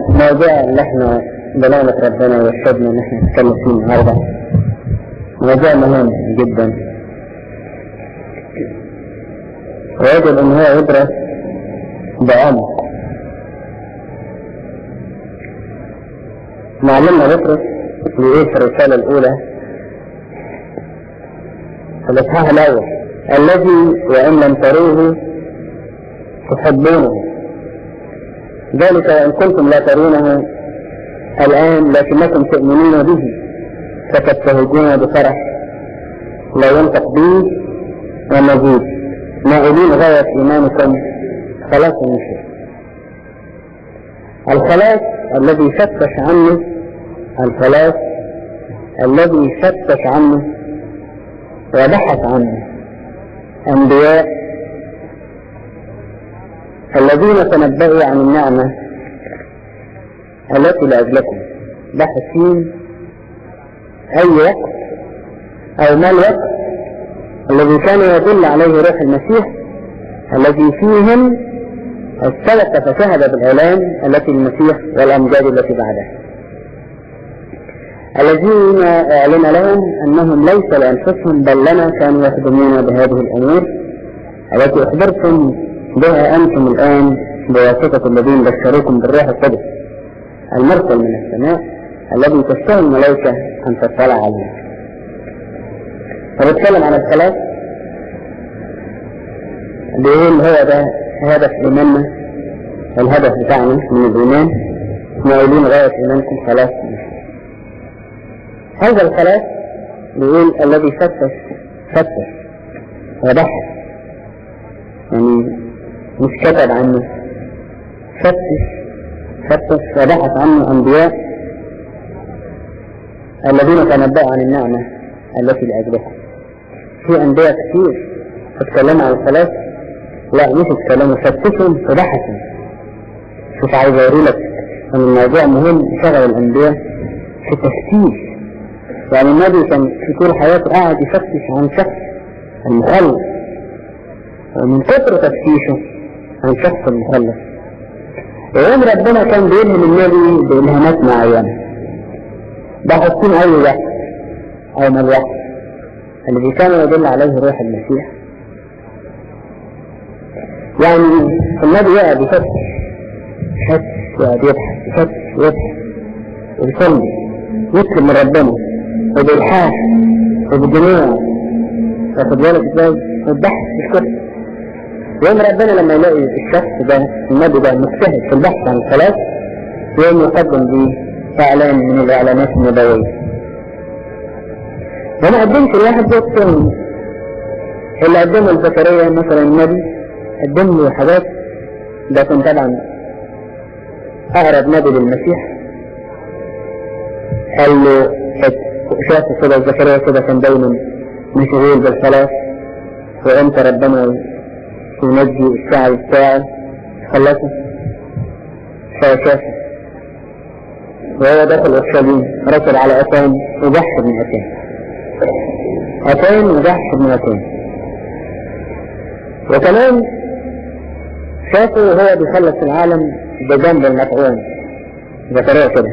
الموضوع اللي احنا بنعمة ربنا ويرشدنا ان احنا نتكلم فيه النهارده موضوع مهم جدا، ويجب ان هو يدرس بعمق. معلمنا بطرس بيقول في الرسالة الأولى في الإصحاح الأول: الذي وإن لم تروه تحبونه، ذلك وإن كنتم لا ترونه الآن لكنكم تؤمنون به فتبتهجون بفرح لا ينطق به ومزيد، نائلين غاية إيمانكم خلاص النشر. الخلاص الذي فتش عنه، الخلاص الذي فتش عنه وبحث عنه أنبياء الذين تنبأوا عن النعمة التي لأجلكم، باحثين أي وقت أو ما الوقت الذي كان يدل عليه روح المسيح الذي فيهم السبق فشهد بالإعلان التي المسيح والأمجاد التي بعدها، الذين أعلن لهم أنهم ليس لأنفسهم بل لنا كانوا يخدمون بهذه الأمور التي أخبرتم بها أنتم الآن بواسطة الذين بشروكم بالروح القدس المرسل من السماء الذي تشتهي الملائكة أن تطلع عليه. فبتكلم عن الخلاص، بيقول هو ده هدف إيماننا، الهدف بتاعنا من الإيمان، نائلين غاية إيمانكم خلاص. هذا الخلاص بيقول الذي فتش وبحث، يعني مش كتب عنه، فتش وبحث عنه أنبياء الذين تنبأوا عن النعمة التي لأجلها. في أنبياء كثير تتكلم عن الخلاص، لا مش تتكلموا، فتشهم وبحثوا. شوف عايز أوري لك أن الموضوع مهم، شغل الأنبياء في التفتيش. يعني النبي كان في طول حياته قاعد يفتش عن شخص المخلص، ومن كثر تفتيشه عن شخص المخلص ويوم ربنا كان بيلهم النبي بإلهامات معينة، بحثين أي وقت أو ما الوقت الذي كان يدل عليه روح المسيح. يعني النبي يقعد يفتش ويقعد يفتش ويصلي يطلب من ربنا وبالحاح وبالجميع، تاخد بالك ازاي؟ والبحث مش كده. يوم ربنا لما يلاقي الشخص ده النبي ده مجتهد في البحث عن الخلاص، يوم يقدم به إعلان من الإعلانات النبوية. وما قدمش الواحد زي الثاني اللي قدمه الزكريا مثلا، النبي قدم له حاجات، ده كان طبعا أقرب نبي للمسيح، قال له شافه كده زكريا كده كان دايما مشغول بالخلاص، وامتى ربنا ينجي الشعب بتاعه خلصه، فشافه وهو داخل أورشليم ركب على أتان وجحد من أتان وجحد من أتان. وكمان شافه وهو بيخلص العالم بجنب المطعون زكريا كده،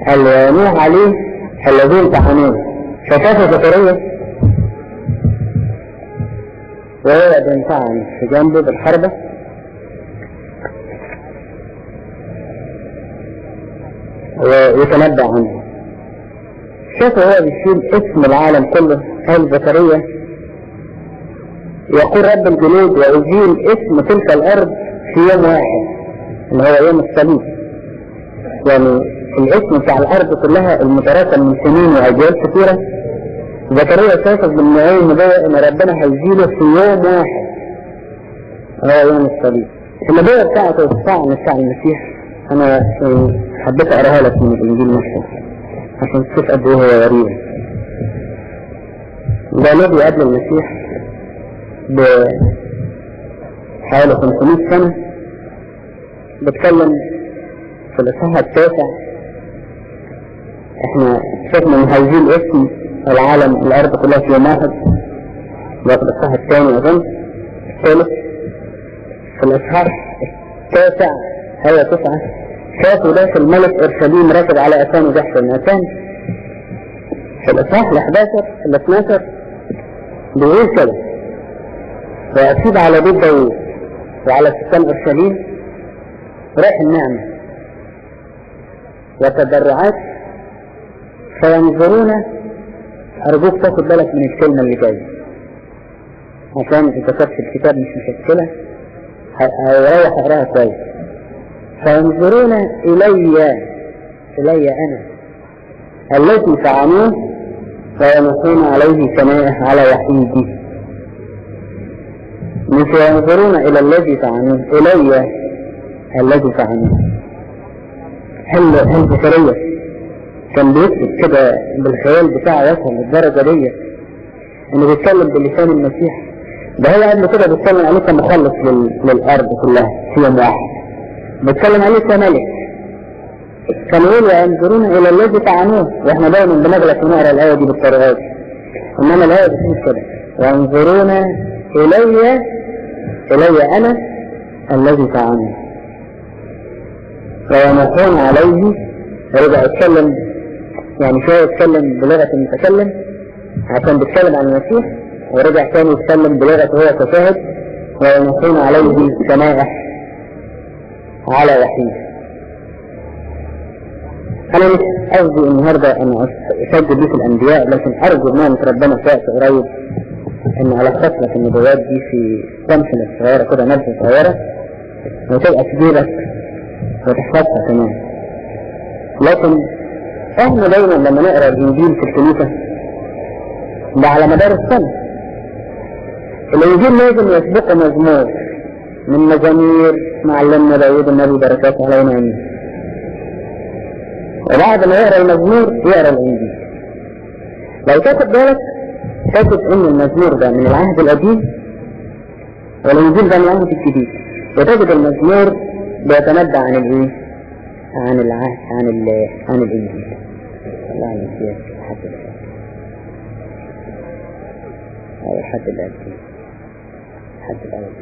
قال له نوح عليه الذين تحنوه، فشافه زكريا وهو بينفعن في جنبه بالحربة، ويتنبأ عنه. شافه هو بيشيل اسم العالم كله، قال زكريا يقول رب الجنود وأزيل اسم تلك الأرض في يوم واحد اللي هو يوم الصليب. يعني الاسم بتاع الأرض كلها المتراكم من سنين وأجيال كثيرة، زكريا شافه بالنوعين النبوة إن ربنا هيزيله في يوم واحد هو يوم الصليب. النبوة بتاعته الطعن بتاع المسيح أنا حبيت أقراها لك من الإنجيل نفسه عشان تشوف قد إيه هو غريب. ده نبي قبل المسيح بحوالي 500 سنة، بتكلم في الإصحاح التاسع. احنا شفنا ان هيزيل اسم العالم الأرض كلها في يوم واحد، ده في الإصحاح الثاني أظن الثالث. في الإصحاح التاسع آية 9 شافوا داخل الملك أورشليم راكب على أسان جحش المكان. في الإصحاح 11 ال 12 بيقول كده: وأكيد على بيت داوود وعلى سكان أورشليم روح النعمة وتضرعات فينظرون. أرجوك تاخد بالك من الكلمة اللي جاية عشان إذا كتبت الكتاب مش مشكلة هيروح أقراها كويس. فينظرون إلي أنا الذي فعلوه ويمسون عليه شمائح على وحيدي. مش ينظرون إلى الذي فعلوه، إلي الذي فعلوه. هل بشرية كان بيكتب كده بالخيال بتاعه وصل للدرجة دي انه بيتكلم بلسان المسيح؟ ده هو قبل كده بيتكلم عليه كمخلص للأرض كلها في يوم واحد، بيتكلم عليه كملك. كان يقول وينظرون إلى الذي فعلوه، واحنا دايما بنغلط ونقرا الآية دي بالطريقة دي، انما الآية بتقول كده: وينظرون إلي أنا الذي فعلوه ويمسون عليه. ورجع يتكلم يعني شوية يتكلم بلغة المتكلم عشان بيتكلم عن المسيح، ورجع ثاني يتكلم بلغة هو كشاهد ويمسون عليه شمائح على وحيد. أنا مش قصدي النهاردة أن أشجع بيه في الأنبياء، لكن أرجو نعمة ربنا في وقت قريب أن ألخص لك النبوات دي في تمثلة صغيرة كده، نبذة صغيرة وتبقى تجيبك وتحفظها كمان. لكن احنا دايما لما نقرأ الانجيل في الكنيسة ده على مدار السنة، الانجيل لازم يسبقه مزمور من مزامير معلمنا داود النبي بركاته علينا امين، وبعد ما يقرأ المزمور يقرأ الانجيل. لو تاخد بالك تجد ان المزمور ده من العهد القديم والانجيل ده من العهد الجديد، وتجد المزمور بيتنبأ عن الايه؟ عن العهد عن الانجيل. الله يسير حد الأول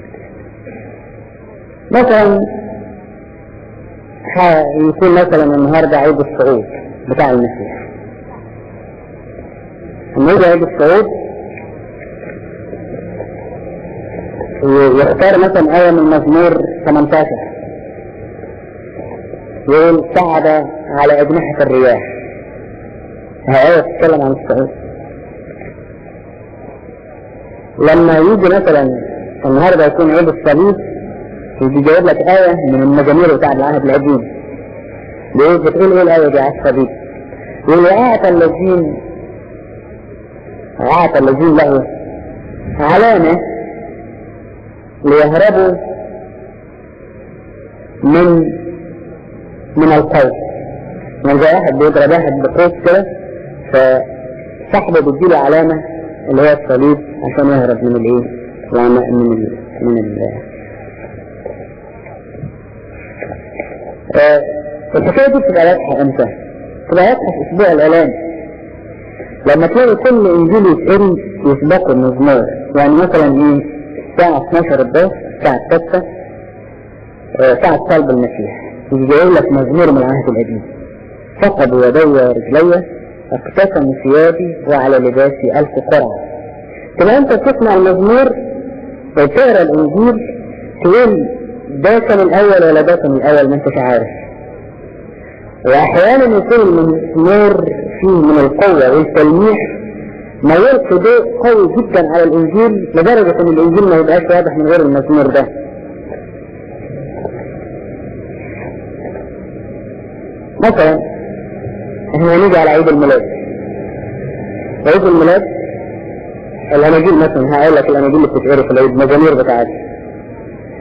مثلا يكون مثلا النهاردة عيد الصعود بتاع المسيح. لما يجي عيد الصعود يختار مثلا آية من مزمور 18 يقول: صعد على أجنحة الرياح. هي آية تتكلم عن الصعود. لما يجي مثلا النهاردة يكون عيد الصليب يجي جايب لك آية من المزامير بتاع العهد القديم، بتقول ايه الآية دي على الصليب؟ يقول: وأعطى الذين له علامة ليهربوا من القوس. يعني زي واحد بيضرب واحد بقوس كده، فصاحبه بيديله علامة اللي هي الصليب عشان يهرب من الايه؟ الحكاية دي بتبقى واضحة امتى؟ بتبقى واضحة في اسبوع الالام، لما تلاقي كل انجيل يتقري يسبقه المزمور. يعني مثلا ايه؟ الساعة 12 الظهر، الساعة 6 ساعة صلب المسيح، يجي جايب لك مزمور من العهد القديم: ثقبوا يدي ورجلي، اقتسموا ثيابي وعلى لباسي 1000 قرعة. تبقى انت تسمع المزمور وتقرا الانجيل تقول ده كان الاول ولا ده كان الاول، ما انتش عارف. واحيانا يكون المزمور فيه من القوة والتلميح ما يلقي ضوء قوي جدا على الانجيل لدرجة ان الانجيل ما يبقاش واضح من غير المزمور ده. مثلا احنا هنيجي على عيد الميلاد. عيد الميلاد الاناجيل مثلا، هقول لك الاناجيل اللي بتتقري في العيد المزامير بتاعتها.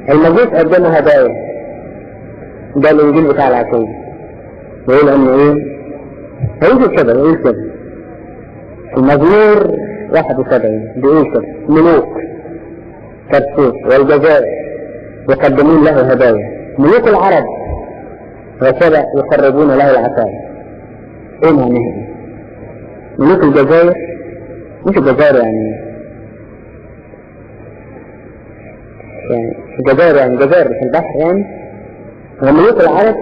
المجوس قدموا هدايا، ده الانجيل بتاع العشية. يقول انه ايه؟ هيجي كده يقول كده المزمور 71 بيقول كده: ملوك ترسوس والجزائر يقدمون له هدايا، ملوك العرب وسبع يقربون له العطايا. ايه معناها ايه؟ ملوك الجزائر، مش الجزائر يعني الجزائر يعني جزائر في البحر، يعني وملوك العرب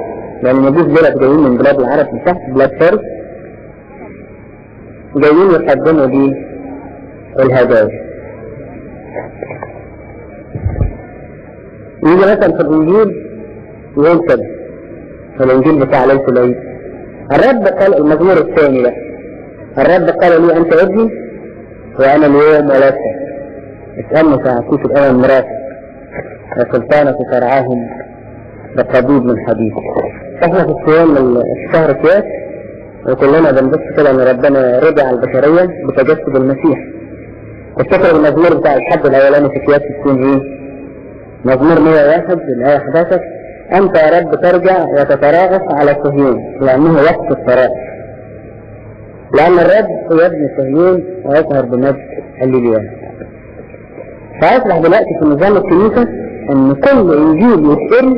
لأن مجوس دولت جايين من بلاد العرب من تحت بلاد فارس جايين يقدموا دي الهدايا. يجي مثلا في الإنجيل يقول كده في الإنجيل بتاع ليلة العيد الرب قال المزمور الثاني ده الرب قال لي أنت ابني وأنا اليوم ولدتك اسألني سأعطيك الأول مراتك وسلطانك ترعاهم بقضيب من حديد. احنا في الصيام الشهر كياس وكلنا بنبص كده ان ربنا رجع البشرية بتجسد المسيح. الفكرة المزمور بتاع الحد الاولاني في كياس يكون ايه؟ مزمور 101 الآية 11 انت يا رب ترجع وتتراءف على صهيون لانه وقت التراءف لان الرب يبني صهيون ويظهر بمجد الليليان. فاصبح دلوقتي في نظام الكنيسة ان كل انجيل يتقري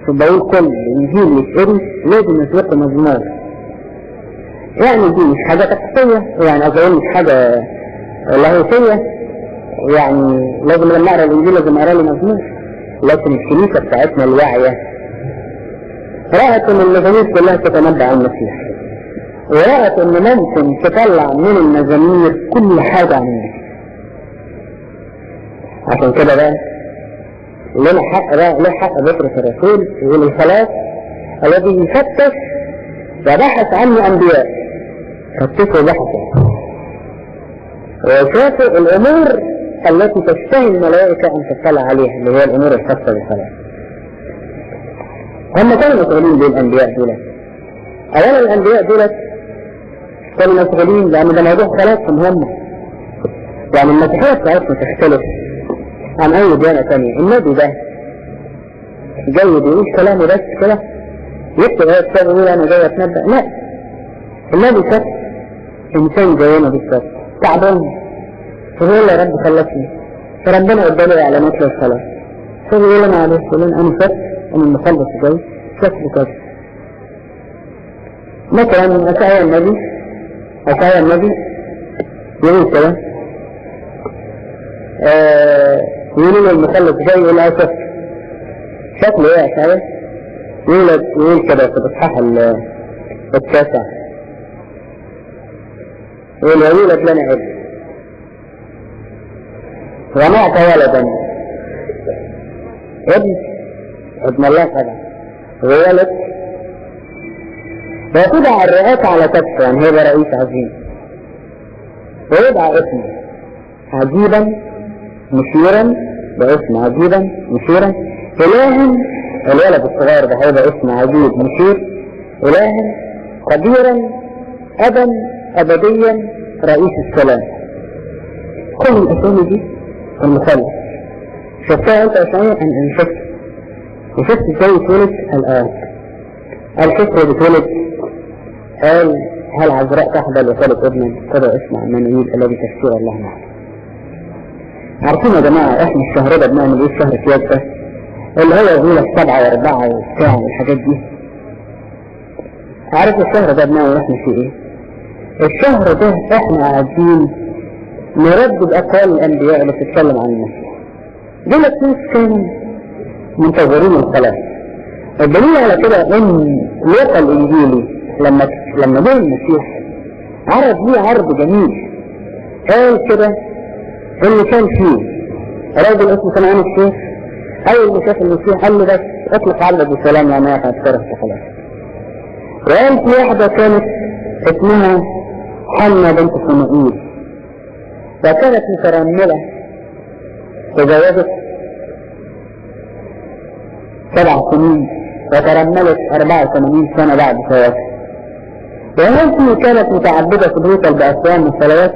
بقول كل انجيل يتقري لازم يسبق مزمور. يعني دي مش حاجة تقصية يعني اظن مش حاجة لاهوتية يعني لازم لما اقرا الانجيل لازم اقرا له مزمور. لكن الكنيسة بتاعتنا الواعية رأت ان المزامير كلها تتنبأ عن المسيح ورأت ان ممكن تطلع من المزامير كل حاجة عن المسيح. عشان كده بقى لنا حق بقى له حق بطرس الرسول يقول الخلاص الذي يفتش وبحث عنه انبياء فتشوا بحثوا وشافوا الامور التي تشتهي الملائكة ان تطلع عليها اللي هي الامور الخاصة بالخلاص. هم كانوا مسؤولين بالانبياء دولت. اولا الانبياء دولت كانوا مسؤولين لان ده موضوع خلاصهم هم. يعني المسيحية بتاعتنا تختلف عن اي ديانة تانية. النبي ده جاي بيقول كلامه بس كده يكتب هذا الكتاب يقول انا جاي اتنبأ؟ لا، النبي شخص انسان زينا بالظبط تعبان فبيقول يا رب خلصني فربنا اداله اعلانات للصلاة فبيقول انا عليه السلام انا شخص انا المخلص جاي شخص كذا. مثلا اشعياء النبي يقول كده يقولوا المخلص جاي يقول اسف شكله ايه يا شايف يقول كده في الاصحاح التاسع يقول يولد لنا ونعطى ولدا ابن الله طبعا وولد ويتبع الرئاسة على كتفه يعني هو رئيس عظيم ويدعى اسمه عجيبا مشيرا باسم عجيبا مشيرا إلها الولد الصغير ده هذا اسم عجيب مشير إلها قديرا أبا أبديا رئيس السلام. كل الأسامي دي المثلث شفتها أنت أسامي أن شفت وشفت ازاي اتولد الآن الكسر بتولد قال هل عذراء تحبل وثالث ابنا كده اسمع منويل الذي تشكير الله معه. عارفين يا جماعة احنا الشهر ده بنعمل ايه الشهر كياس ده اللي هو يقول 7 و4 وبتاع والحاجات دي. عارف الشهر ده بنعمل احنا فيه ايه؟ الشهر ده احنا قاعدين نردد اقوال الانبياء اللي بتتكلم عن المسيح. دول ناس كانوا منتظرين الخلاص. الدليل على كده ان لوقا الانجيلي لما جاء المسيح عرض ليه عرض جميل. قال كده اللي كان فيه راجل اسمه سمعان الشيخ اول ما شاف المسيح قال له بس اطلق عبدك بسلام يعني ما هتعرف خلاص. وقال في واحدة كانت اسمها حنة بنت صموئيل وكانت مترملة تزوجت 7 سنين وترملت 84 سنة بعد زواجها. وهذه كانت متعبدة في الهيكل بأصوام والصلوات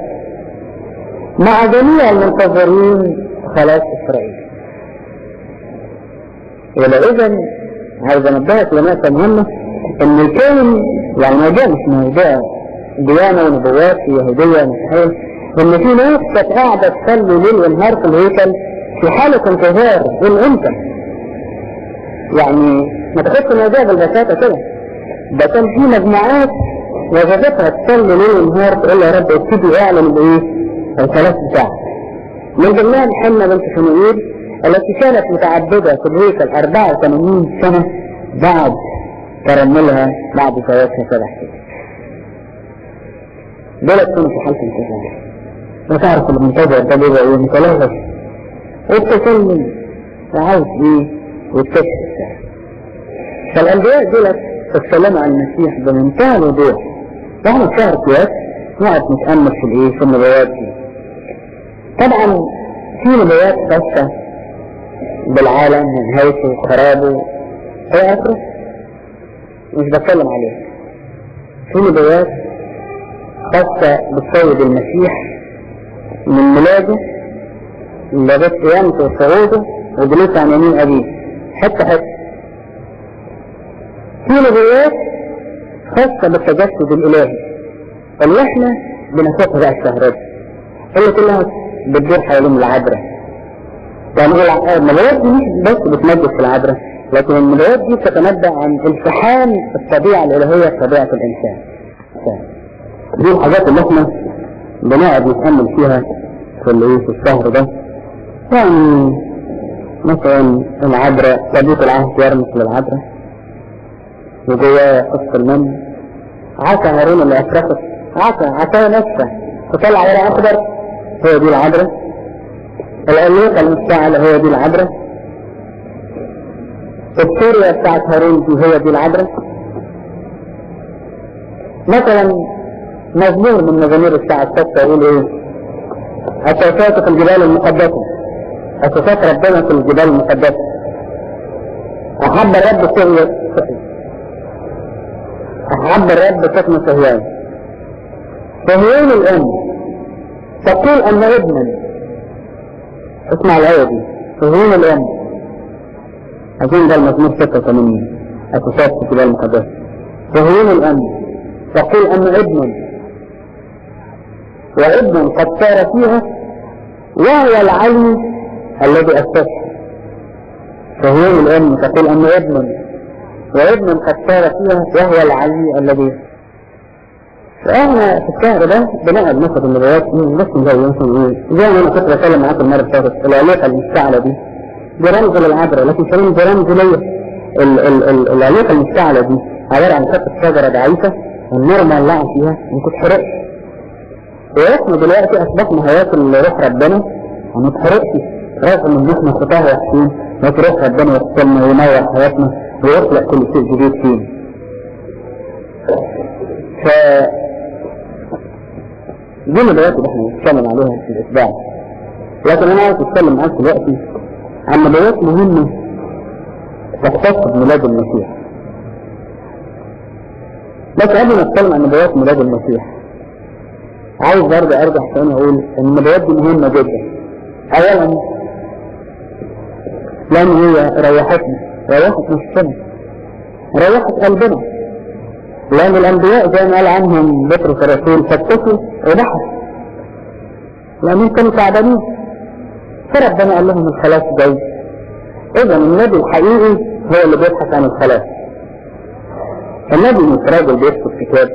مع جميع المنتظرين خلاص إسرائيل. ولا إذن عايز أنبهك لنقطة مهمة إن كان يعني موضوع مش موضوع ديانة ونبوات يهودية ومسيحية إن في ناس كانت قاعدة تصلي ليل ونهار في الهيكل في حالة انتظار الإمتى. يعني ما تاخدش الموضوع بالبساطة كده. ده كان في مجموعات وظيفتها تصلي ليل ونهار تقول يا رب ابتدي اعلن بايه الخلاص بتاعك. من ضمنها حنة بنت صموئيل التي كانت متعبدة في الهيكل 84 سنة بعد ترملها بعد زواجها 7 سنين. دولت كانوا في حالة انتظار. وتعرف المنتظر ده بيبقى ايه؟ متلهف والتسلم وعاوز ايه؟ والكشف السهل. فالأنبياء دولت اتكلموا عن المسيح بمنتهى الوضوح. واحنا في شهر قياس نقعد نتأمل في الايه؟ في النبوات دي. طبعا في نبوات خاصة بالعالم ونهايته وخرابه الى اخره، مش بتكلم عليها. في نبوات خاصة بالسيد المسيح من ميلاده لغاية قيامته وصعوده وجلوس عن يمين أبيه حتى. في نبوات خاصة بالتجسد الإلهي اللي احنا بنشوفها بقى الشهر ده، اللي كلها بتدور حوالين العذراء. يعني النبوات دي مش بس بتنجس في العذراء، لكن النبوات دي تتنبأ عن التحام الطبيعة الإلهية بطبيعة الإنسان. دي الحاجات اللي احنا بنقعد نتأمل فيها في الشهر ده. يعني مثلا العذراء، تابوت العهد يرمز للعذراء وجواه قصة المن، عصا هارون اللي أفرخت، عصا نفسه وطلع عليها أخضر، هي دي العذراء. العليقة المشتعلة هي دي العذراء. السورية بتاعت هارون دي هي دي العذراء. مثلا مزمور من مزامير الساعة 6 يقول ايه؟ أساسات في الجبال المقدسة، أساسات ربنا في الجبال المقدسة. أحب الرب سكن صهيون. صهيون الأم تقول أن ابنا، اسمع الآية دي، صهيون الأم. أظن ده المزمور 86 أساسات في الجبال المقدسة. صهيون الأم تقول أن ابنا وابن قد سار فيها وهو العلي الذي أسسها. صهيون الأم تقول أن ابن وابن قد سار فيها وهو العلي الذي. فاحنا في الشهر ده بنقعد ناخد النبوات بس زي ما انا كنت بتكلم معاكم المره اللي فاتت. العليقه المشتعله دي رمز للعذراء، لكن كمان ده رمز ليا. العليقه المشتعله دي عباره عن حته شجره ضعيفه والنار مولعه فيها ما تتحرقش. واحنا دلوقتي اصبحنا هياكل روح ربنا وما تتحرقش، رغم ان احنا خطاه وحشين، لكن روح ربنا يغسلنا وينور حياتنا ويخلق كل شيء جديد فينا. دي النبوات اللي احنا بنتكلم عليها في الاسبوع. لكن انا عايز اتكلم معاك دلوقتي عن نبوات مهمه تختص بميلاد المسيح. لكن قبل ما اتكلم عن نبوات ميلاد المسيح عايز برضه ارجع تاني اقول ان النبوات دي مهمه جدا. اولا لان هي ريحت نفسنا، ريحت قلبنا. لأن الأنبياء زي ما قال عنهم بطرس الرسول فتشوا وبحثوا لأنهم كانوا تعبانين، فربنا قال لهم الخلاص جاي. إذا النبي الحقيقي هو اللي بيبحث عن الخلاص. النبي مش راجل بيكتب كتاب،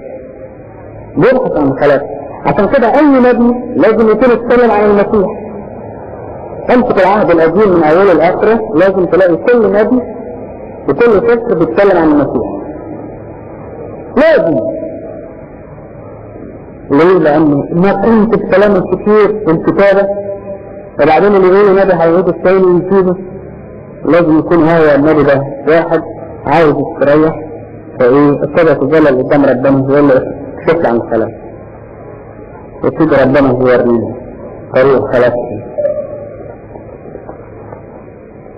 بيبحث عن الخلاص. عشان كده أي نبي لازم يكون يتكلم عن المسيح. امسك العهد القديم من أوله لآخره لازم تلاقي كل نبي وكل سفر بيتكلم عن المسيح. لازم. ليه؟ لأنه ما كنت بكلام الكثير في الكتابة وبعدين اللي يقولوا نبي هيعيد الثاني ويسيبه، لازم يكون هو النبي ده واحد عاوز يستريح فايه ابتدى يتجلى قدام ربنا هو اللي يكشف عن الخلاص، ويبتدي ربنا يورينا طريق الخلاص.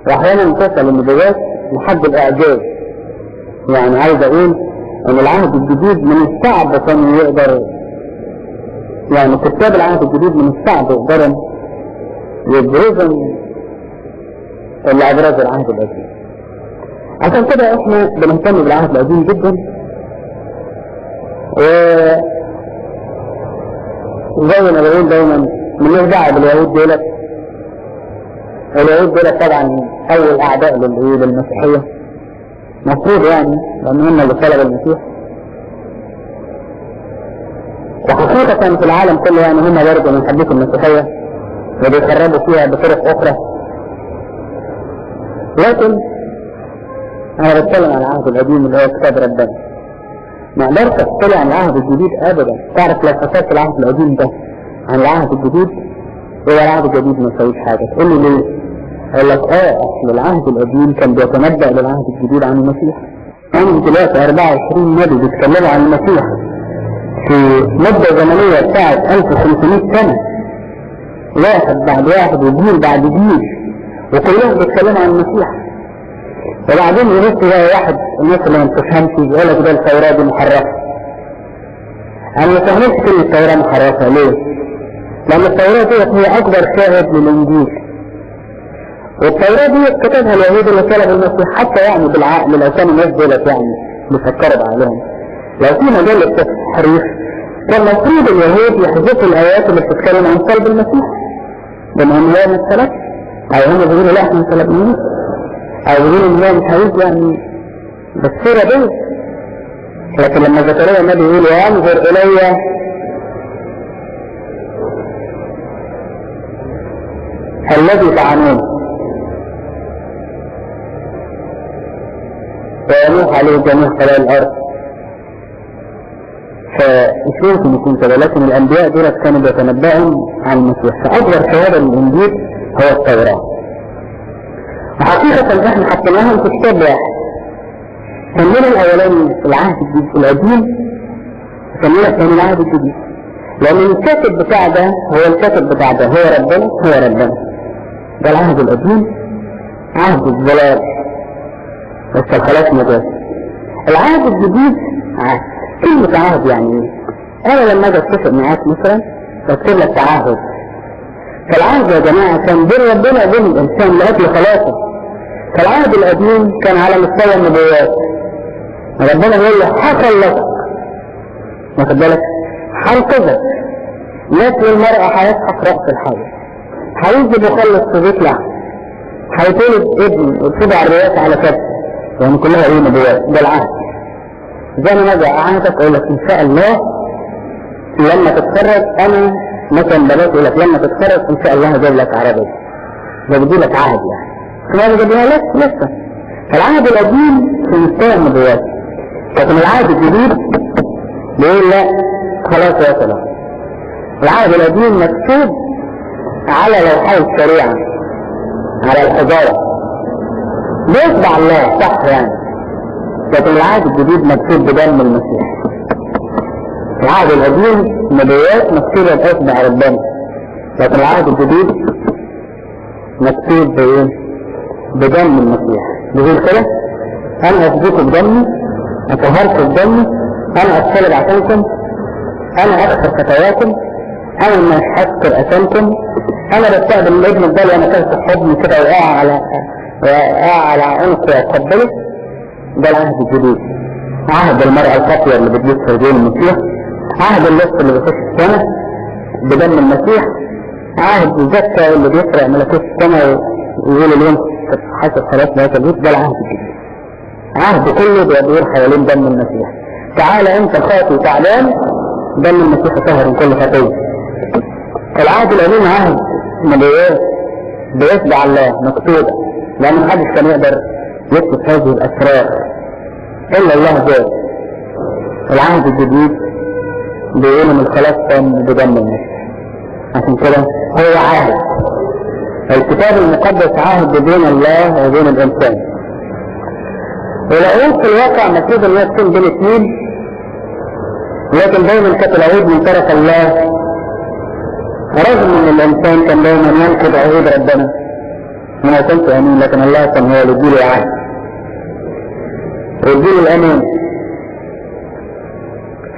واحيانا تصل النبوات لحد الاعجاز. يعني عايز اقول ان العهد الجديد من الصعب كان يقدر، يعني كتاب العهد الجديد من الصعب يقدروا يبرزوا اللي ابرز العهد القديم. عشان كده احنا بنهتم بالعهد القديم جدا. وزي ما بقول دايما مالناش دعوه باليهود دولت. اليهود دولت طبعا اول اعداء للمسيحيه مفروض، يعني لان هم اللي طلبوا المسيح. وحقيقة في العالم كله يعني هم برضه من حديث المسيحية وبيخربوا فيها بطرق اخرى. لكن انا بتكلم عن العهد القديم اللي هو كتاب ربنا. ما اقدرش اتكلم عن العهد الجديد ابدا. تعرف لو حسبت العهد القديم ده عن العهد الجديد، هو العهد الجديد ما يسويش حاجه. تقول لي ليه؟ اقول لك اصل العهد القديم كان بيتنبأ للعهد الجديد عن المسيح. انا دلوقتي 24 نبي بيتكلموا عن المسيح في مدة زمنية بتاعت 1500 سنة، واحد بعد واحد وجيل بعد جيل، وكلهم بيتكلموا عن المسيح. وبعدين يبص بقى واحد الناس اللي ما بتفهمش يقول لك ده التوراة دي محرفة. انا ما فهمتش كلمة التوراة محرفة ليه؟ لأن التوراة دي هي أكبر شاهد للإنجيل. والتوراة دي كتبها اليهود اللي طلبوا المسيح، حتى يعني بالعقل لو كانوا الناس دولت يعني بيفكروا بعقلهم. لو في مجال للتحريف كان المفروض اليهود يحذفوا الآيات اللي بتتكلم عن صلب المسيح، بما إن هو ما اتسلبش، أو هم بيقولوا لا احنا ما اتسلبناش، أو بيقولوا إن هو مش هيجي يعني بالصورة دي. لكن لما زكريا النبي يقول وانظر إلي الذي تعنون وينوح عليه جميع خلال الأرض، فمش ممكن يكون كده. لكن الأنبياء دول كانوا بيتنبأوا عن المسيح. فأكبر شهادة للإنجيل هو التوراة. وحقيقة احنا حطيناهم في كتاب واحد. سمينا الأولاني العهد القديم، سمينا الثاني العهد الجديد، لأن الكاتب بتاع ده هو الكاتب بتاع ده، هو ربنا هو ربنا. ده العهد القديم عهد الضلال بس الخلاص مجاز. العهد الجديد عهد. كلمة عهد يعني ايه؟ انا لما اجي اتفق معاك مثلا بكتب لك تعهد. فالعهد يا جماعة كان بين ربنا وبين الانسان لاجل خلاصه. فالعهد القديم كان على مستوى النبوات، ربنا يقول له هخلصك، واخد بالك، هنقذك، مثل المرأة هيسحق رأس الحي، هيجي مخلص في بيت لحم، هيتولد ابن وتبع الرياسة على كده، يعني كلها ايه نبوات. ده العهد. زي ما اجي اعهدك اقول لك ان شاء الله لما تتخرج، انا مثلا بلاش اقول لك لما تتخرج ان شاء الله هجيب لك عربية، ده بدي لك عهد يعني. كما جبناها لك لسه. فالعهد القديم في مستوى النبوات، لكن العهد الجديد بيقول لا خلاص يا سلام. العهد القديم مكتوب على لوحات الشريعة، على الحجارة، بيتبع الله صح يعني. لكن العهد الجديد مكتوب بدم المسيح. العهد القديم نبوات مكتوبة بأتبع ربنا، لكن العهد الجديد مكتوب بايه؟ بدم المسيح. بيقول كده انا اسبقكم بدمي، اطهركم بدمي، انا اتصلب عشانكم، انا اغفر خطاياكم، انا ما احقر اثامكم، انا بستقبل الابن الضال وانا كاسف حضني كده وقع على عنقي واقبله. ده العهد الجديد. عهد المرأة الخاطية اللي بتجيب في المسيح، عهد اللص اللي بيخش السماء بدم المسيح، عهد الزكاة اللي بيسرق ملكوت السماء ويقول اليوم حسب خلاص ما يتبوت. ده العهد الجديد. عهد كله بيدور حوالين دم المسيح. تعالى انت خاطي تعبان، دم المسيح طهر من كل خطيه. العهد القديم عهد نبوات بيتبع الله مكتوبة، لأن محدش كان يقدر يكتب هذه الأسرار إلا الله ذات. العهد الجديد بيقول ان الخلاص تم بدم المسيح. عشان كده هو عهد. الكتاب المقدس عهد بين الله وبين الإنسان. والعهود في الواقع مكتوب ان هي تكون بين اثنين، لكن دايما كانت العهود من طرف الله، رغم ان الانسان كان دايما ينقض عهود ربنا ما كانش امين، لكن الله كان هو اللي يديله عهد ويديله الامان.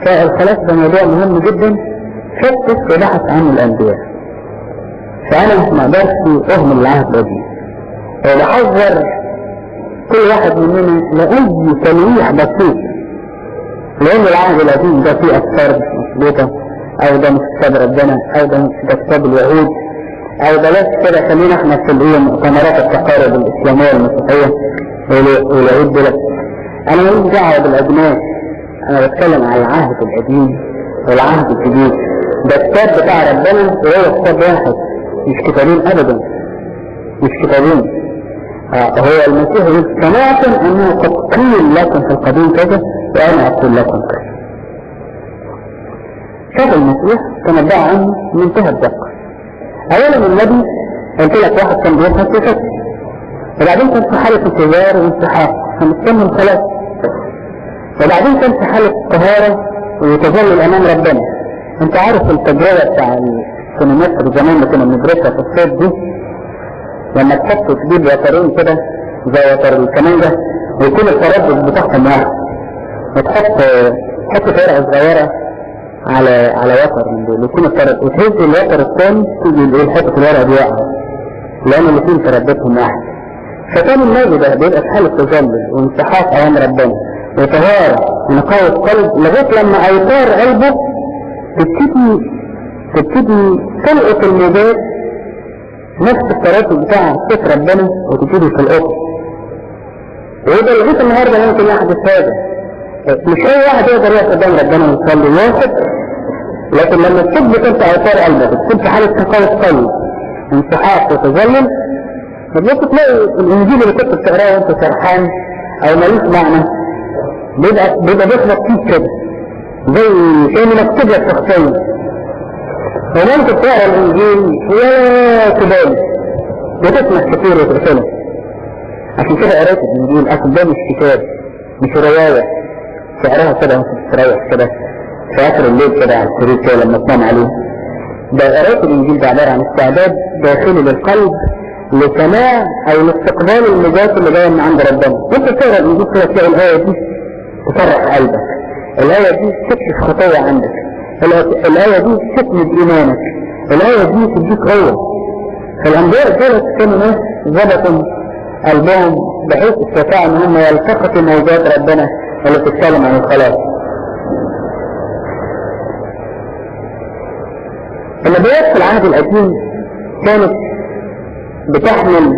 فالخلاص ده موضوع مهم جدا، فتش وبحث عنه الانبياء. فانا مش مقدرش اهمل العهد القديم، وبحذر كل واحد مننا لأي تلويح بسيط، لأن العهد القديم ده فيه أفكار مظبوطة، أو ده مش كتاب ربنا، أو ده مش كتاب اليهود، أو بلاش كده خلينا احنا في مؤتمرات التقارب الإسلامية المسيحية واليهود دول. أنا ماليش دعوة بالأجناس، أنا بتكلم عن العهد القديم والعهد الجديد. ده الكتاب بتاع ربنا وهو كتاب واحد، مش كتابين أبدا، مش كتابين. هو المسيح يقول سمعتم انه قد قيل لكم في القديم كذا وانا اقول لكم كذا. شاف المسيح تنبأ عنه منتهى الدقة. اولا النبي قلت لك واحد كان بيفهم في فكر، وبعدين كان في حالة انتظار وانسحاب فمستنى الخلاص، وبعدين كان في حالة طهارة وتظلل امام ربنا. انت عارف التجربة بتاع السينماتر زمان اللي كنا بندرسها في الصيف دي، لما تحط تجيب وترين كده زي وتر الكمانجة ويكون التردد بتاعهم واحد، وتحط فرقة صغيرة على وتر من دول يكون التردد، وتهز الوتر الثاني تيجي حتة الورقة دي واقعة لأن الاثنين ترددهم واحد. فكان النبي ده بيبقى في حالة تظلل وانسحاق أمام ربنا وطهارة ونقاوة قلب لغاية لما أوتار قلبه تبتدي تلقط الموجات نفس التردد بتاع صوت ربنا وتبتدي في الأخر. ويبقى لغاية النهاردة ممكن يحدث هذا، مش أي واحد يقدر يقف قدام ربنا ويصلي واحد، لكن لما تثبت انت أوتار قلبك تكون في حالة تقاوة قلب انسحاق وتظلل، فبدأت تلاقي الإنجيل اللي كنت بتقراه وانت سرحان أو ملوش معنى بيبقى بيخلق فيك كده زي كأنه مكتوب لك شخصيا. وممكن تقرا الإنجيل ولا تبالي وتسمع كتير وترسله. عشان كده قريت الإنجيل أقدام الكتاب مش رواية تقراها كده وانت بتستريح كده في آخر الليل كده على السرير كده لما تنام عليه. ده قريت الإنجيل ده عبارة عن استعداد داخلي للقلب لسماع أو لاستقبال المجاز اللي جاية من عند ربنا. وانت تقرا الإنجيل كده تلاقي الآية دي تفرح قلبك، الآية دي تكشف خطايا عندك، الآية دي تسند إيمانك، الآية دي تديك قوة. فالأنبياء دول كانوا ناس ضبطوا قلبهم بحيث استطاعوا ان هم يلتقطوا موجات ربنا اللي تتكلم عن الخلاص. النبوات في العهد القديم كانت بتحمل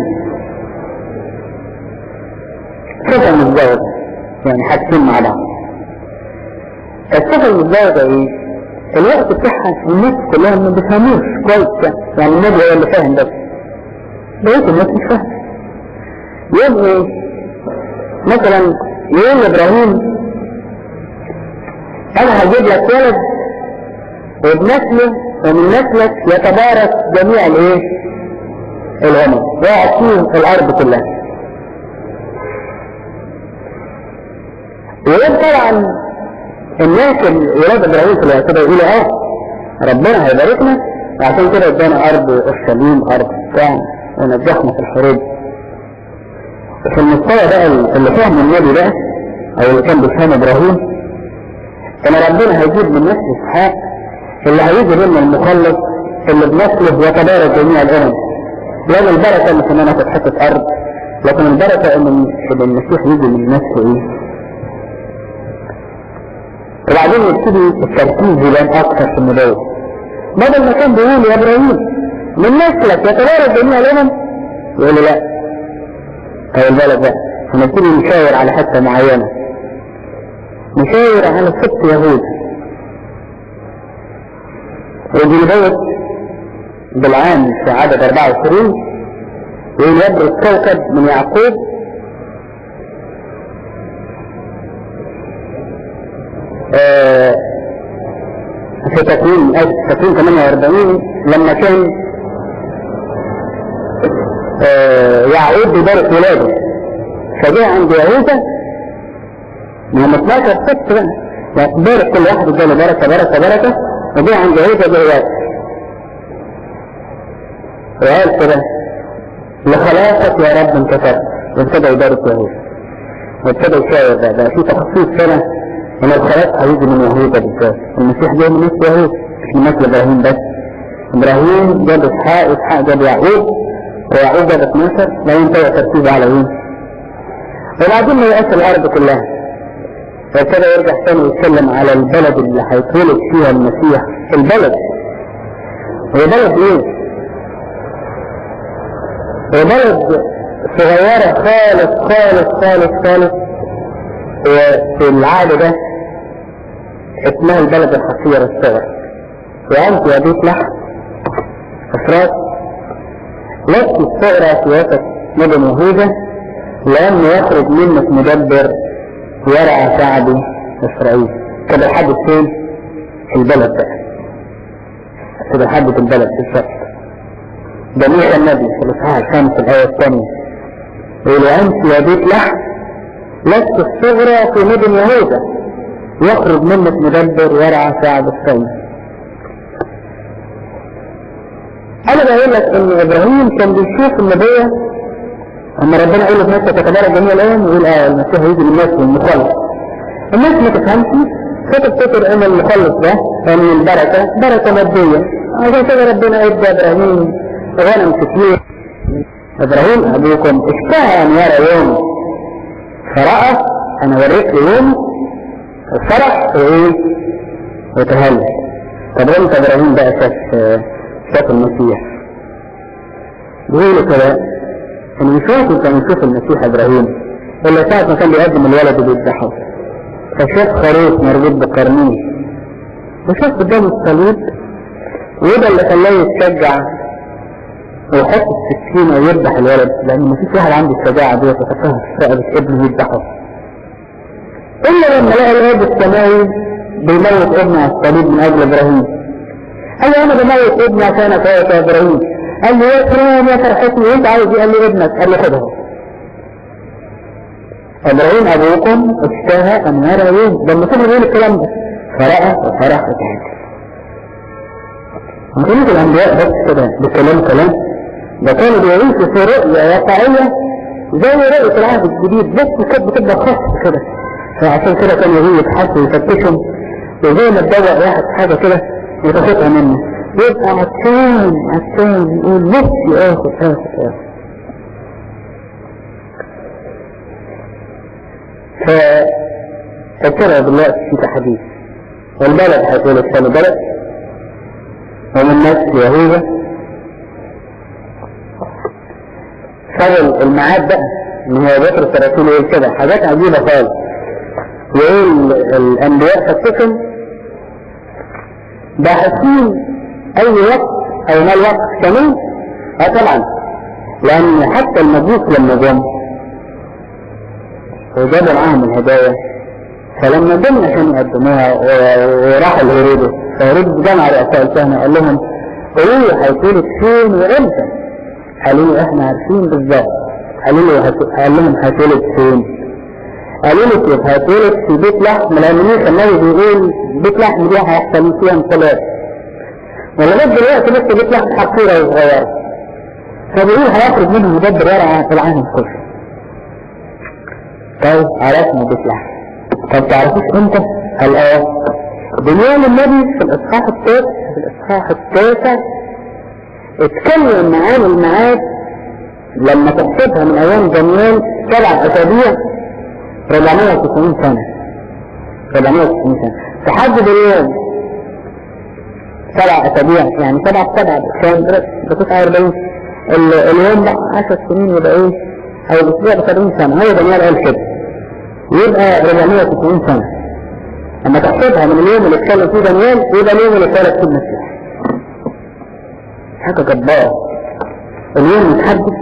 صفة متزوجة، يعني حاجتين مع بعض. الصفة المتزوجة ايه؟ الوقت بتاعها الناس كلها ما بيفهموش كويس، يعني النبي هو اللي فاهم بس بقيت الناس مش فاهم. يبقى مثلا يقول إبراهيم أنا هجيب لك ولد وبنسله ومن نسلك يتبارك جميع الأمم ويعطيه الأرض كلها. ويقول طبعا الناس ولاد إبراهيم في الوقت ده يقولوا ربنا هيباركنا وعشان كده ادانا أرض أورشليم أرض بتاع ونجحنا في الحروب. في المستوى بقى اللي فهم النبي بقى او اللي كان بيفهم ابراهيم كان ربنا هيجيب من نسل اسحاق اللي هيجي منه المخلص اللي بنسله يتبارك جميع الامم. لان البركه مش ان انا اخد حته ارض، لكن البركه ان المسيح يجي من نسله وبعدين يبتدي التركيز يبان اكثر في النبوه. بدل ما كان بيقول يا ابراهيم من نسلك يتبارك جميع الامم يقول لا او البلد بقى هنبتدي نشاور على حتة معينة، نشاور على 6 يهود ودي البيت بالعام في عدد 24 يقول يبرز كوكب من يعقوب في تكوين 48 لما كان يعقوب بيبارك ولاده فجاء عند يهوذا من 12 ست بقى يعني بارك كل واحد اداله بركه وجاء عند يهوذا جاء وقال كده لخلاصك يا رب انتصرت، وابتدى يبارك يهوذا وابتدى يشاور ده في تخصيص سنه ان الخلاص هيجي من يهوذا بالذات. المسيح جاي من نسل يهوذا مش من نسل ابراهيم بس. ابراهيم جاب اسحاق جاب يعقوب ويعقوب جاب 12 لا ينتهي تركيز على وبعدين يقاس الارض كلها وابتدى يرجع ثاني ويتكلم على البلد اللي هيتولد فيها المسيح. البلد هي بلد ايه؟ هي بلد صغيرة خالص خالص خالص خالص، وفي العهد ده اسمها البلد الحصيرة الصغرى. وأنت يا بيت لحم أفراد لست الصغرى في وسط مدن يهوذا لأن يخرج منك مدبر يرعى شعبي إسرائيل. كده لحد فين؟ في البلد بقى، كده لحد في البلد في الشرق. ده ميخا النبي في الإصحاح الخامس الآية الثانية يقول: أنت يا بيت لحم لست الصغرى في مدن يهوذا، يخرج منك مدبر يرعى شعب إسرائيل. أنا بقول لك إن إبراهيم كان بيشوف النبوة أما ربنا يقول له في نفسك تبارك جميع الأيام، يقول المسيح هيجي للناس والمخلص. الناس ما تفهمش فتفتكر إن المخلص ده يعني البركة بركة مادية، عشان كده ربنا ادى إبراهيم غنم كتير. إبراهيم أبوكم اشتهى أن يرى يوم فرأى، أنا وريت له يوم الفرح وإيه وتهلل. طب امتى إبراهيم بقى شاف المسيح؟ بيقولوا كده إن مش ممكن كان يشوف المسيح إبراهيم إلا ساعة ما كان بيقدم الولد وبيذبحه، فشاف خروف مربوط بقرنيه وشاف قدام الصليب، وده اللي خلاه يتشجع ويحط السكينة ويذبح الولد، لأن مفيش واحد عنده الشجاعة دي يتفقها في رقبة ابنه ويذبحه. إلا لما لقى الأب السماوي بيموت ابنه على الصليب من أجل إبراهيم، قال له: أنا بموت ابني عشانك يا إبراهيم. قال له: يا إكرام يا فرحتي، وأنت عاوز إيه؟ قال له: ابنك. قال له: خدها. إبراهيم أبوكم اشتهى أن يرى يوم، ده المسيح بيقول الكلام ده، فرأى وفرح وتهلل. ما كانوش الأنبياء بس كده بكلام، ده كانوا بيعيشوا في رؤية واقعية زي رؤية العهد الجديد، بس كانت بتبقى خاصة كده. فعشان كده كانوا يجوا يتحسوا ويفتشوا، وزي ما تدور واحد حاجة كده وتاخدها منه يبقى عطشان يقول نفسي آخد. فكرة دلوقتي في تحديث، والبلد هيقول الثاني بلد ومن نفس يهوذا. خد الميعاد بقى ان هو بطرس الرسول يقول كده حاجات عجيبة خالص، يقول الانبياء فتشم باحثين اي وقت او ما الوقت كمان. طبعا لان حتى المجوس لما جم وجابوا معاهم الهدايا، فلما جم عشان يقدموها وراحوا لهيرودس، فهيرودس جمع رؤساء الكهنة قال لهم: قولوا لي هيتولد فين وامتى؟ قالوا له: احنا عارفين بالظبط. قال لهم: هيتولد فين؟ قالوا له: كيف هيتولد؟ في بيت لحم، لان ميخا النبي بيقول بيت لحم دي هيحصل فيها انقلاب، ولغايه دلوقتي لسه بيت لحم حقيره وصغيره، فبيقول هيخرج منه مدبر يرعى في العالم كله. طيب عرفنا بيت لحم، طب تعرفوش امتى؟ قال دنيان النبي في الاصحاح التاسع اتكلم معانا الميعاد لما تحسبها من ايام دانيال 7 أسابيع 490 سنة. تحدد اليوم 7 أسابيع، يعني 7 كام؟ ده 49. اليوم بقى 10 سنين يبقى ايه؟ او الاسبوع ب 70 سنة. هو دانيال قال كده، يبقى 490 سنة. اما تحسبها من اليوم اللي اتكلم فيه دانيال يبقى اليوم اللي اتولد فيه المسيح. حاجة جبارة. اليوم يتحدد،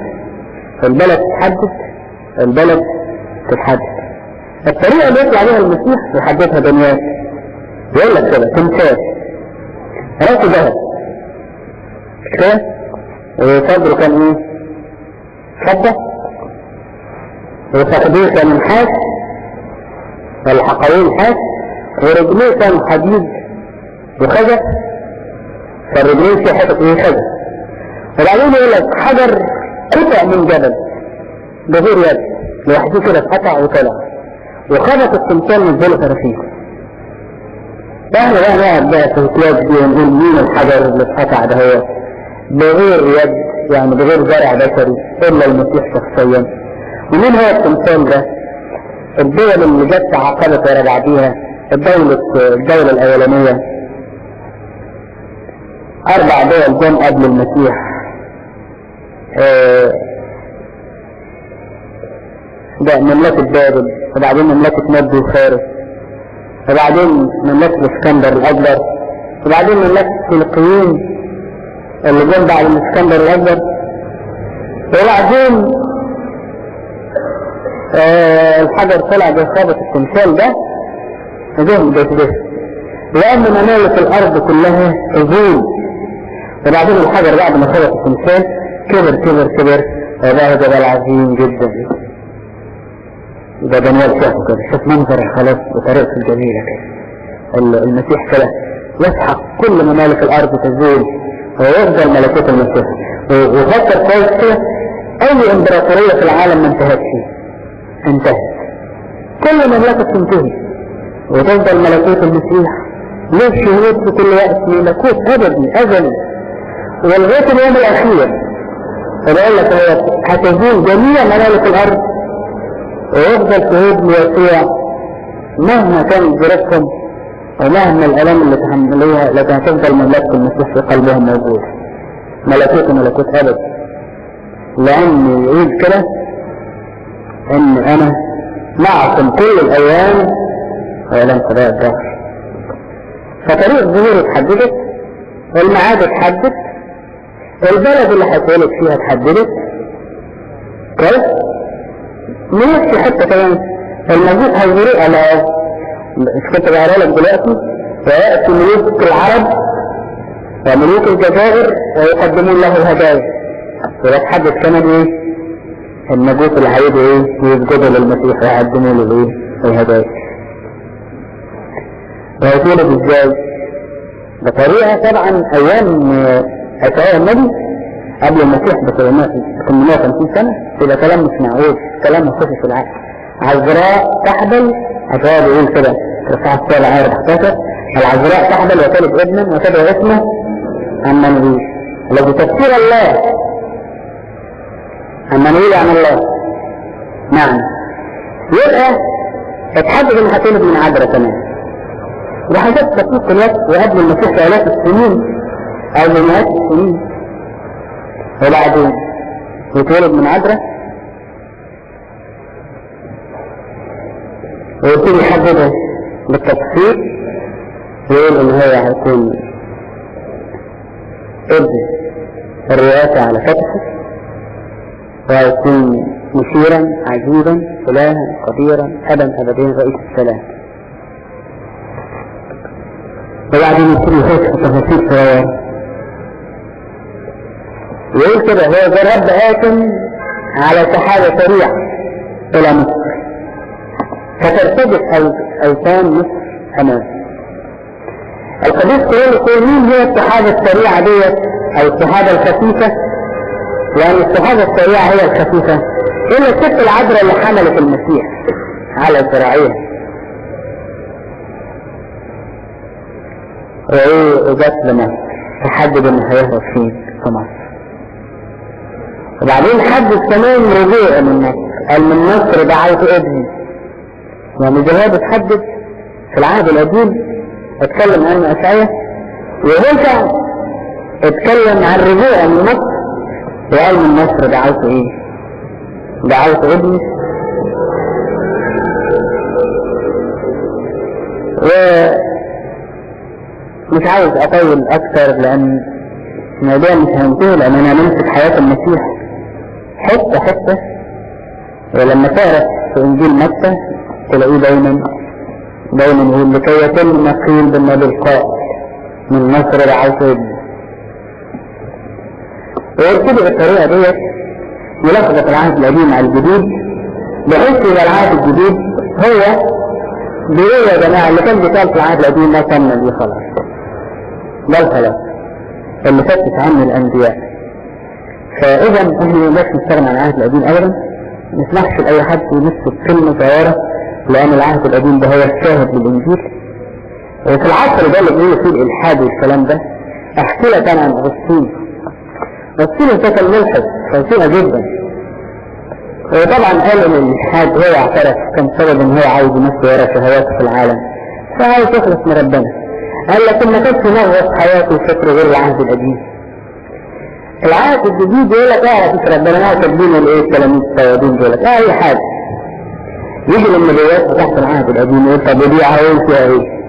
البلد تتحدد. الطريقة اللي يطلع بيها المسيح يحددها دانيال، يقول لك كده: تمثال راسه ذهب كده، وصدره كان ايه؟ فضة، وفخذيه كان نحاس ولا حقويه نحاس، ورجليه كان حديد وخزف، فالرجلين فيها حتة ايه؟ خزف. وبعدين يقول لك حجر قطع من جبل بغير يد لوحده كده اتقطع وطلع، وخبط التمثال من ذلك رفيق. احنا بقى نقعد بقى في الكلاب دي ونقول مين الحجر اللي اتقطع ده هو بغير يد، يعني بغير زرع بشري الا المسيح شخصيا. ومين هو التمثال ده؟ الدول اللي جت تعاقبت ورا بعضيها، الدولة الاولانية 4 دول جم قبل المسيح، ده مملكة بابل، وبعدين مملكة مد وفارس، وبعدين مملكة الاسكندر الاكبر، وبعدين مملكة الفلسطينيين اللي جم بعد الاسكندر الاكبر، وبعدين الحجر طلع بخابة التمثال ده جهم ده لأن ممالك الأرض كلها تزول. وبعدين الحجر بعد ما خبط التمثال كبر كبر كبر وبقى جبل عظيم جدا. ده دانيال شافه كده، شاف منظر الخلاص بطريقته الجميلة كده. المسيح كده يسحق كل ممالك الأرض تزول ويفضل ملكوت المسيح. وفكر كويس كده، أي إمبراطورية في العالم ما انتهتش، انتهت. كل مملكة تنتهي وتفضل ملكوت المسيح ليه شهود في كل وقت، ملكوت أبدي أزلي ولغاية اليوم الأخير. فبقول لك هتزول جميع ممالك الأرض ويفضل شهود ليسوع مهما كانت ظروفهم ومهما الألام اللي تحملوها، لكن هتفضل مملكة المسيح في قلبهم موجود. ملكوت ملكوت أبد، لأن يقول كده إن أنا معكم كل الأيام ولن قضاء الدهر. فطريق ظهور اتحددت، الميعاد اتحدد، البلد اللي هتولد فيها اتحددت كويس. نفس حتة كمان المجيء هيجري على مش كنت بقرا لك دلوقتي، ويأتي ملوك العرب وملوك الجزائر ويقدمون له الهدايا. ويتحدد كمان ايه المجوس اللي هيجوا ايه يسجدوا للمسيح ويقدموا له ايه الهدايا. ويتولد ازاي؟ بطريقة طبعا ايام اشعياء النبي قبل المسيح ب 850 سنة، يبقى كلام مش معقول، كلام مخصص في العقل. عذراء تحبل، اشعياء بيقول كده في الصحة السابعة آية 14: العذراء تحبل وتلد ابنا وتدعو اسمه عمانويل، الذي تفسير الله. عمانويل عن الله. نعم. يبقى اتحدد ان هتولد من عذراء كمان، وحاجات تطبيق الوقت وقبل المسيح بآلاف السنين او بمئات السنين، وبعدين يتولد من عذراء ويبتدي يحددها بالتفصيل، يقول ان هو هيكون ابن الرئاسة على فتحه، وهيكون مشيرا عجيبا إلها قديرا أبا أبدين رئيس السلام. وبعدين يبتدي يخش في تفاصيل صغيرة، يقول كده: هو ذا الرب آتٍ على سحابة سريعة إلى مصر، فترتجف أوثان مصر أمامه. القديس يقول مين هي السحابة السريعة ديت أو السحابة الخفيفة؟ لأن السحابة السريعة هي الخفيفة هي الست العذراء اللي حملت المسيح على الزراعية، وإيه جت لمصر تحدد إنه هيهرب فين في مصر. وبعدين حدد كمان رجوع من مصر، قال من مصر دعوت ابني. يعني جواب اتحدد في العهد القديم اتكلم عن أشعياء، وهوشع اتكلم عن رجوع من مصر وقال من مصر دعوت ايه؟ دعوت ابني. ومش عاوز اطول اكتر لان الموضوع مش هينتهي، لان انا نمسك حياة المسيح حتة حتة. ولما تعرف في انجيل متى تلاقيه دايما يقول لكي يتم ما قيل بالنبي القائل من مصر دعوت ابني. ويرتبط بالطريقة ديت يلخبط العهد القديم على الجديد، بحيث يبقى العهد الجديد هو بيقول يا جماعة اللي كان بيتقال في العهد القديم ما كان دي خلاص، ده الخلاص اللي فتت عنه الأنبياء. فإذا احنا ما نقدرش نستغنى عن العهد القديم أبدا، ما نسمحش لأي حد يمسك كلمة صغيرة، لأن العهد القديم ده هو الشاهد للإنجيل. وفي العصر ده اللي بيقولوا فيه الإلحاد والكلام ده، أحكي لك أنا عن أغسطين. أغسطين كان ملحد فظيع جدا، وطبعا قال ان الإلحاد هو اعترف كان سبب ان هو عايز يمشي ورا شهواته في العالم، فعايز يخلص من ربنا. قال لكن ما كانش نغص حياته وفكره غير العهد القديم. العهد الجديد يقول لك اعرف في ربنا، ما كاتبين الايه التلاميذ الصيادين دول اي حاجه. يجي النبوات تحت العهد القديم يقول طب ودي عاوز فيها ايه؟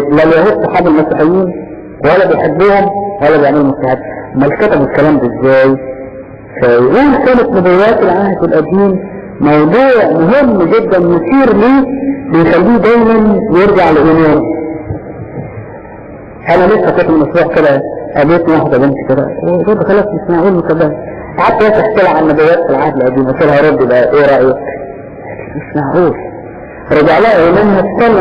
لا اليهود صحاب المسيحيين ولا بيحبوهم ولا بيعملوا مسيحيات، امال كتبوا الكلام ده ازاي؟ فيقول كانت نبوات العهد القديم موضوع مهم جدا مثير ليه بيخليه دايما يرجع لإيمانه. انا لسه كنت مشروع كده قابلت واحدة بنت كده وقلت خلاص مش معقول مصدق، قعدت تحكي لها عن نبوات في العهد القديم، قلت لها ردي بقى ايه رأيك؟ مش معقول. رجع لها ايمانها في ثانية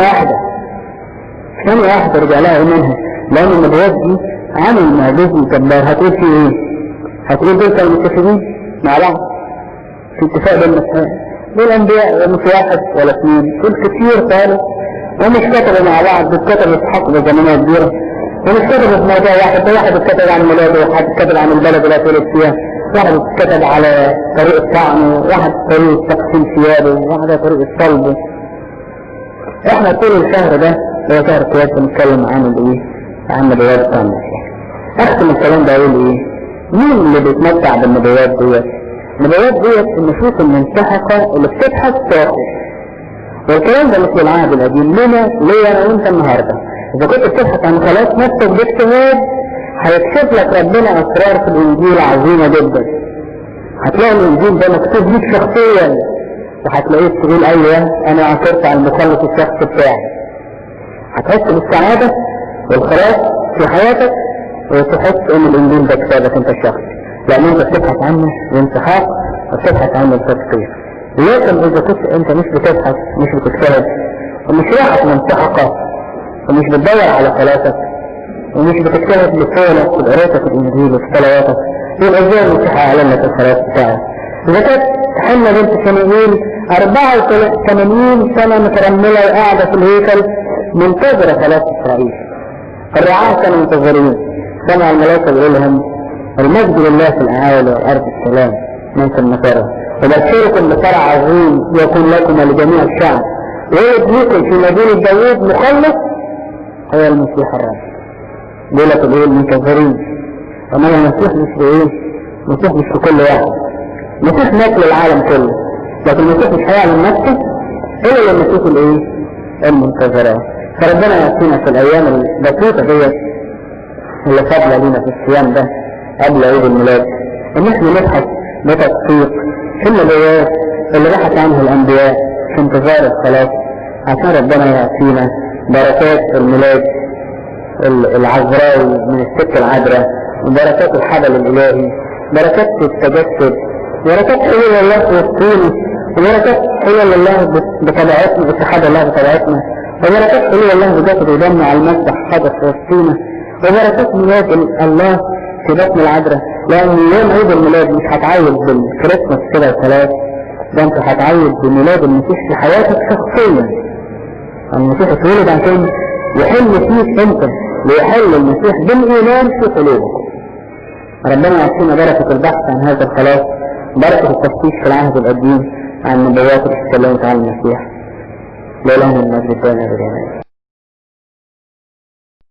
واحدة رجع لها ايمانها، لان النبوات دي عامل معجزي جبار. هتقول في ايه؟ هتقول دول كانوا متفقين مع بعض في اتفاق بين المسيحيين، دول انبياء مش واحد ولا اثنين، دول كتير خالص، ومش كتبوا مع بعض، كتبوا في حقب زمنية كبيرة، ومش كتبوا في موضوع واحد. ده واحد اتكتب عن ميلاده، واحد اتكتب عن البلد اللي اتولد فيها، واحد اتكتب على طريقة طعنه، واحد طريقة تقسيم ثيابه، واحد طريقة صلبه. احنا طول الشهر ده هو شهر كويس بنتكلم عن الايه؟ عن النبوات بتاع المسيح. اختم الكلام ده اقول ايه؟ مين اللي بيتمتع بالنبوات ديت؟ النبوات ديت النفوس المنسحقة اللي بتبحث تاخد. والكلام ده مش العهد القديم، ليه انا وانت النهارده؟ اذا كنت بتبحث عن خلاص نفسك باجتهاد هيكشف لك ربنا اسرار في الانجيل عظيمة جدا. هتلاقي الانجيل ده مكتوب ليك شخصيا، وهتلاقيك تقول ايوه انا عثرت على المخلص الشخصي بتاعي. هتحس بالسعادة والخلاص في حياتك، وتحس ان الانجيل ده كتابك انت الشخصي، لان انت بتبحث عنه بانسحاق وبتبحث عنه بتفكير. لكن اذا كنت انت مش بتبحث، مش بتجتهد، ومش راحت منسحقة، ومش بتدور على خلاصك، ومش بتجتهد بصولك وبقراءتك الانجيل وصلواتك، يبقى ازاي المسيح اعلن لك الخلاص بتاعه؟ اذا كانت حنا بنت شموئيل 84 سنة مترملة وقاعدة في الهيكل منتظرة خلاص اسرائيل، الرعاة كانوا منتظرين، سمع الملائكة بيقول لهم المجد لله في الاعالي والارض السلام من في المسارة، وبشركم بفرع عظيم يكون لكم ولجميع الشعب، ويبنيكم في مدينة داوود مخلص هو المسيح الرب. دولة الايه المنتظرين. وما المسيح مش بايه؟ المسيح مش في كل واحد، المسيح مات للعالم كله، لكن المسيح مش هيعلم نفسه الا للنفوس الايه؟ المنتظرات. فربنا يعطينا في الايام البسيطة ديت اللي فاضلة لينا في الصيام ده قبل عيد الميلاد، ان احنا نبحث بتدقيق في النبوات اللي بحث عنه الانبياء في انتظار الخلاص، عشان ربنا يعطينا بركات الميلاد العذراوي من الست العذراء، وبركات الحبل الالهي، بركات التجسد، بركات حلول الله في وسطينا، وبركات حلول الله بطبيعتنا، اتحاد الله بطبيعتنا، وبركات حلول الله بجسد ودم على المسبح حدث في وسطينا، وبركات ميلاد الله في بطن العذراء. لان يوم عيد الميلاد مش هتعيد بالكريسماس كده وخلاص، ده انت هتعيد بميلاد المسيح في حياتك شخصيا. المسيح اتولد عشان يحل فيك انت، ليحل المسيح بالايمان في قلوبك. ربنا يعطينا بركة البحث عن هذا الخلاص، بركة التفتيش في العهد القديم عن النبوات اللي اتكلمت عن المسيح. لا اله الا الله.